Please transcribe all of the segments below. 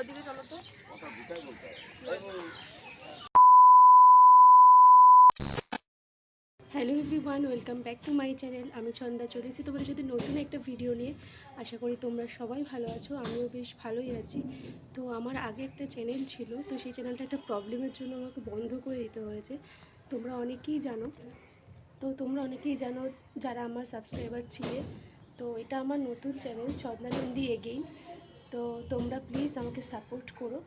ওদিকে চলো তো। Hello everyone, welcome back to my channel. আমি ছন্দা চলেছি তোমাদের সাথে নতুন একটা ভিডিও নিয়ে। আশা করি তোমরা সবাই ভালো আছো, আমিও বেশ ভালোই আছি। তো আমার আগে একটা চ্যানেল ছিল, তো সেই চ্যানেলটা একটা প্রবলেমের জন্য আমাকে বন্ধ করে দিতে হয়েছে। তোমরা অনেকেই জানো যারা আমার সাবস্ক্রাইবার ছিলে। তো এটা আমার নতুন চ্যানেল ছন্দা নন্দী এগেইন। তো তোমরা প্লিজ আমাকে সাপোর্ট করো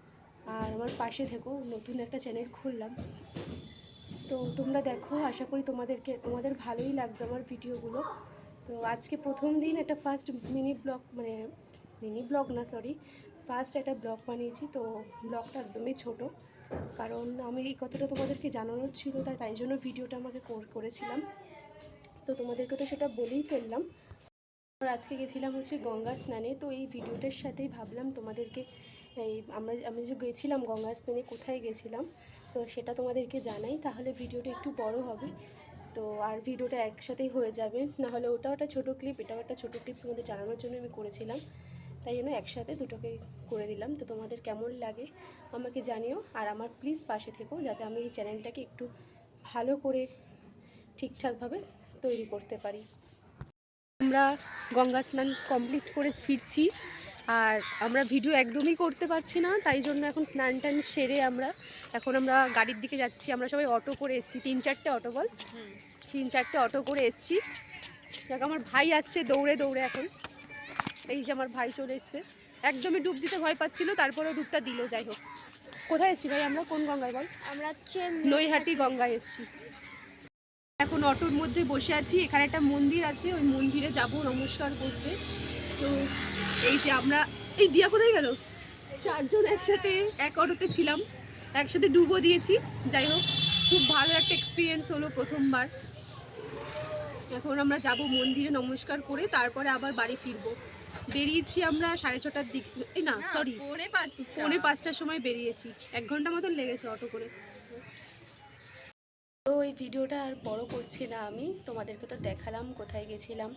আর আমার পাশে থেকো। নতুন একটা চ্যানেল খুললাম, তো তোমরা দেখো, আশা করি তোমাদের ভালোই লাগবে আমার ভিডিওগুলো। তো আজকে প্রথম দিন একটা ফার্স্ট মিনি ব্লগ না, সরি, ফার্স্ট একটা ব্লগ বানিয়েছি। তো ব্লগটা একদমই ছোট, কারণ আমি এই কথাটা তোমাদেরকে জানানোর ছিল, তাই জন্য ভিডিওটা আমাকে করেছিলাম। তো তোমাদেরকে তো সেটা বলেই ফেললাম। আর আজকে গেছিলাম হচ্ছে গঙ্গা স্নানে। তো এই ভিডিওটার সাথেই ভাবলাম তোমাদেরকে আমি যে গেছিলাম গঙ্গা স্নানে, কোথায় গেছিলাম তো সেটা তোমাদেরকে জানাই, তাহলে ভিডিওটা একটু বড় হবে। তো আর ভিডিওটা একসাথেই হয়ে যাবে, নাহলে ওটাও একটা ছোটো ক্লিপ, এটাও একটা ছোটো ক্লিপ তোমাদের জানানোর জন্য আমি করেছিলাম। তাই জন্য একসাথে দুটোকে করে দিলাম। তো তোমাদের কেমন লাগে আমাকে জানিও, আর আমার প্লিজ পাশে থেকো, যাতে আমি এই চ্যানেলটাকে একটু ভালো করে ঠিকঠাকভাবে তৈরি করতে পারি। আমরা গঙ্গা স্নান কমপ্লিট করে ফিরছি, আর আমরা ভিডিও একদমই করতে পারছি না, তাই জন্য এখন স্নান টান সেরে আমরা গাড়ির দিকে যাচ্ছি। আমরা সবাই অটো করে এসেছি, 3-4টে অটো, বল 3-4টে অটো করে এসেছি। দেখ আমার ভাই আসছে দৌড়ে দৌড়ে, এখন এই যে আমার ভাই চলে এসছে। একদমই ডুব দিতে ভয় পাচ্ছিল, তারপরেও ডুবটা দিল। যাই হোক, কোথায় এসেছি ভাই আমরা, কোন গঙ্গায় বল? আমরা নৈহাটি গঙ্গায় এসেছি। এখন অটোর মধ্যে বসে আছি, এখানে একটা মন্দির আছে, ওই মন্দিরে যাব নমস্কার করতে। তো এই যে আমরা, এই দিয়া কোথায় গেল, 4জন একসাথে এক অটোতে ছিলাম, একসাথে ডুবো দিয়েছি। যাই হোক, খুব ভালো একটা এক্সপিরিয়েন্স হলো প্রথমবার। এখন আমরা যাব মন্দিরে নমস্কার করে, তারপরে আবার বাড়ি ফিরবো। বেরিয়েছি আমরা 6:30টার দিক, এই না সরি 4:45টার সময় বেরিয়েছি। 1 ঘন্টা মতন লেগেছে অটো করে। তো এই ভিডিওটা আর বড় করছি না, আমি তোমাদেরকে তো দেখালাম কোথায় গেছিলাম।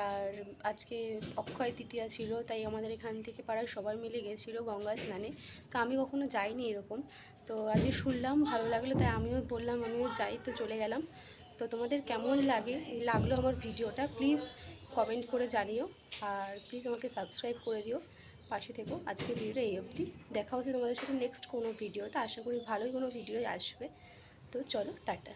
আর আজকে অক্ষয় তৃতীয়া ছিল, তাই আমাদের এখান থেকে পাড়ার সবাই মিলে গেছিলো গঙ্গা স্নানে। তো আমি কখনো যাইনি এরকম, তো আজকে শুনলাম ভালো লাগলো, তাই আমিও বললাম আমিও যাই, তো চলে গেলাম। তো তোমাদের কেমন লাগলো আমার ভিডিওটা প্লিজ কমেন্ট করে জানিও, আর প্লিজ আমাকে সাবস্ক্রাইব করে দিও, পাশে থেকো। আজকে ভিডিওটা এই অবধি, দেখা হচ্ছে তোমাদের সাথে নেক্সট কোনো ভিডিওতে। আশা করি ভালোই কোনো ভিডিও আসবে। তো চলো, টাটা।